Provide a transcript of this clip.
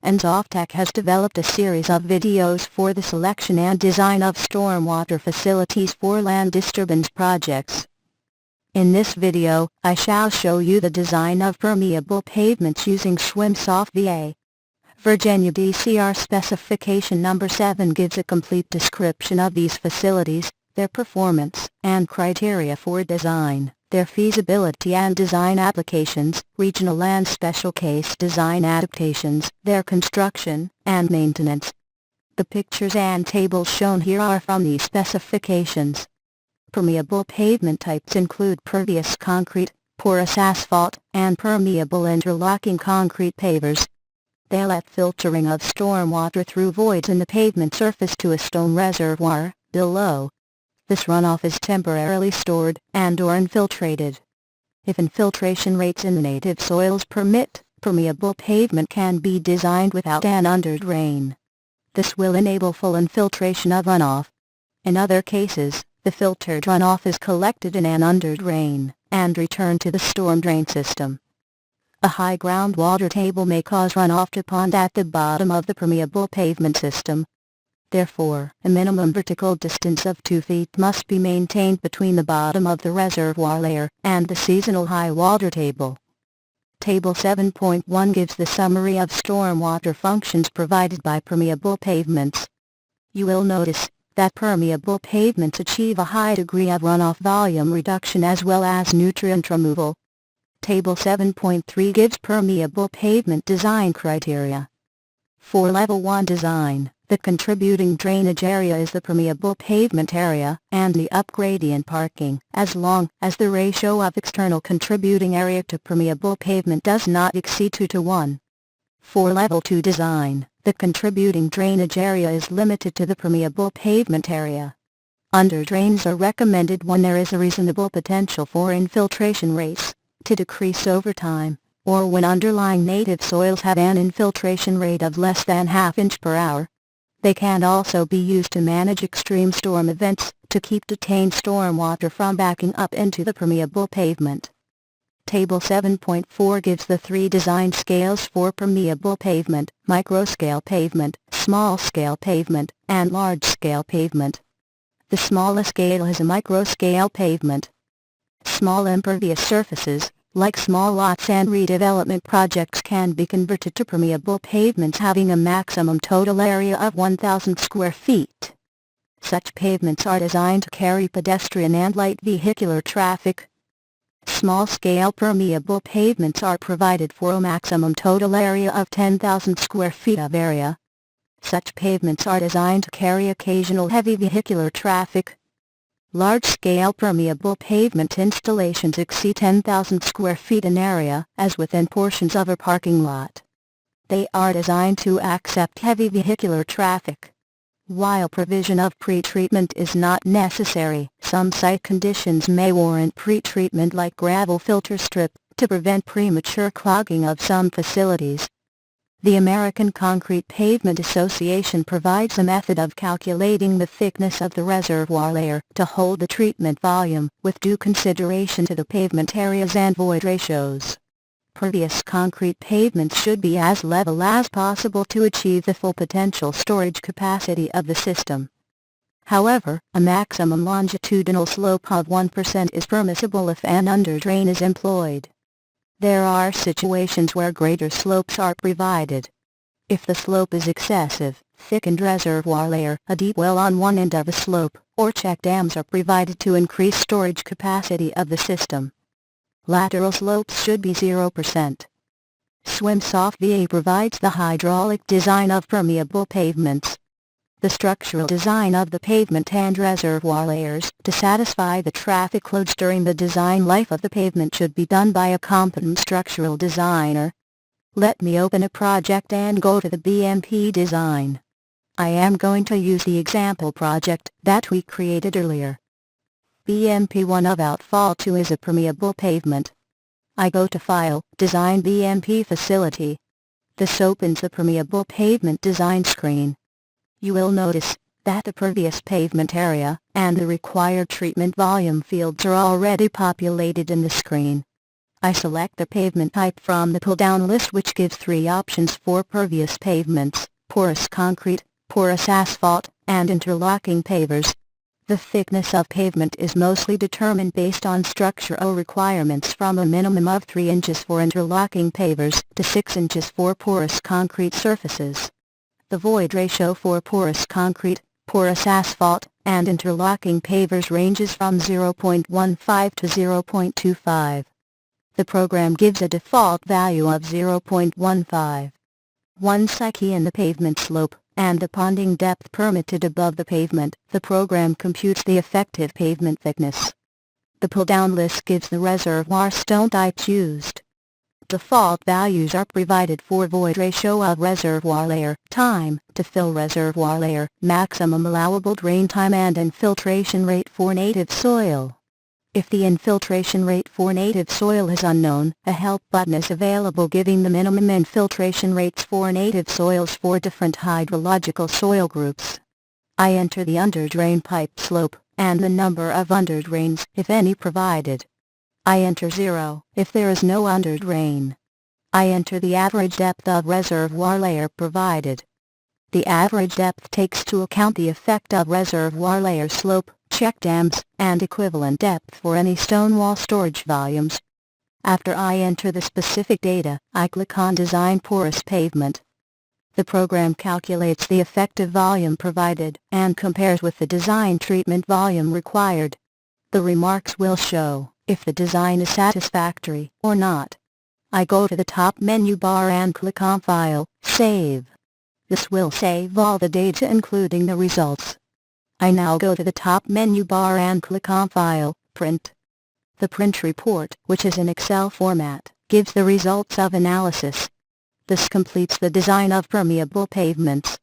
Ensoftec has developed a series of videos for the selection and design of stormwater facilities for land disturbance projects. In this video, I shall show you the design of permeable pavements using SWMSOFTVA. Virginia DCR specification number 7 gives a complete description of these facilities, their performance and criteria for design, their feasibility and design applications, regional and special case design adaptations, their construction and maintenance. The pictures and tables shown here are from these specifications. Permeable pavement types include pervious concrete, porous asphalt, and permeable interlocking concrete pavers. They let filtering of stormwater through voids in the pavement surface to a stone reservoir below. This runoff is temporarily stored and/or infiltrated. If infiltration rates in the native soils permit, permeable pavement can be designed without an underdrain. This will enable full infiltration of runoff. In other cases, the filtered runoff is collected in an underdrain and returned to the storm drain system. A high groundwater table may cause runoff to pond at the bottom of the permeable pavement system. Therefore, a minimum vertical distance of 2 feet must be maintained between the bottom of the reservoir layer and the seasonal high water table. Table 7.1 gives the summary of stormwater functions provided by permeable pavements. You will notice that permeable pavements achieve a high degree of runoff volume reduction as well as nutrient removal. Table 7.3 gives permeable pavement design criteria. For Level 1 design, the contributing drainage area is the permeable pavement area and the upgradient parking, as long as the ratio of external contributing area to permeable pavement does not exceed 2:1. For Level 2 design, the contributing drainage area is limited to the permeable pavement area. Underdrains are recommended when there is a reasonable potential for infiltration rates to decrease over time, or when underlying native soils have an infiltration rate of less than ½ inch per hour. They can also be used to manage extreme storm events, to keep detained stormwater from backing up into the permeable pavement. Table 7.4 gives the 3 design scales for permeable pavement: microscale pavement, small-scale pavement, and large-scale pavement. The smallest scale is a microscale pavement. Small impervious surfaces, like small lots and redevelopment projects, can be converted to permeable pavements having a maximum total area of 1,000 square feet. Such pavements are designed to carry pedestrian and light vehicular traffic. Small-scale permeable pavements are provided for a maximum total area of 10,000 square feet of area. Such pavements are designed to carry occasional heavy vehicular traffic. Large-scale permeable pavement installations exceed 10,000 square feet in area, as within portions of a parking lot. They are designed to accept heavy vehicular traffic. While provision of pre-treatment is not necessary, some site conditions may warrant pre-treatment, like gravel filter strip, to prevent premature clogging of some facilities. The American Concrete Pavement Association provides a method of calculating the thickness of the reservoir layer to hold the treatment volume, with due consideration to the pavement areas and void ratios. Pervious concrete pavements should be as level as possible to achieve the full potential storage capacity of the system. However, a maximum longitudinal slope of 1% is permissible if an underdrain is employed. There are situations where greater slopes are provided. If the slope is excessive, thickened reservoir layer, a deep well on one end of a slope, or check dams are provided to increase storage capacity of the system. Lateral slopes should be 0%. SWMSOFTVA provides the hydraulic design of permeable pavements. The structural design of the pavement and reservoir layers to satisfy the traffic loads during the design life of the pavement should be done by a competent structural designer. Let me open a project and go to the BMP design. I am going to use the example project that we created earlier. BMP1 of Outfall 2 is a permeable pavement. I go to File, Design BMP Facility. This opens the permeable pavement design screen. You will notice that the pervious pavement area and the required treatment volume fields are already populated in the screen. I select the pavement type from the pull-down list, which gives 3 options for pervious pavements: porous concrete, porous asphalt, and interlocking pavers. The thickness of pavement is mostly determined based on structural requirements, from a minimum of 3 inches for interlocking pavers to 6 inches for porous concrete surfaces. The void ratio for porous concrete, porous asphalt, and interlocking pavers ranges from 0.15 to 0.25. The program gives a default value of 0.15. Once I key in the pavement slope and the ponding depth permitted above the pavement, the program computes the effective pavement thickness. The pull-down list gives the reservoir stone types used. Default values are provided for void ratio of reservoir layer, time to fill reservoir layer, maximum allowable drain time, and infiltration rate for native soil. If the infiltration rate for native soil is unknown, a help button is available giving the minimum infiltration rates for native soils for different hydrological soil groups. I enter the underdrain pipe slope and the number of underdrains, if any, provided. I enter 0 if there is no underdrain. I enter the average depth of reservoir layer provided. The average depth takes into account the effect of reservoir layer slope, check dams, and equivalent depth for any stone wall storage volumes. After I enter the specific data, I click on Design Porous Pavement. The program calculates the effective volume provided and compares with the design treatment volume required. The remarks will show if the design is satisfactory or not. I go to the top menu bar and click on File, Save. This will save all the data including the results. I now go to the top menu bar and click on File, Print. The print report, which is in Excel format, gives the results of analysis. This completes the design of permeable pavements.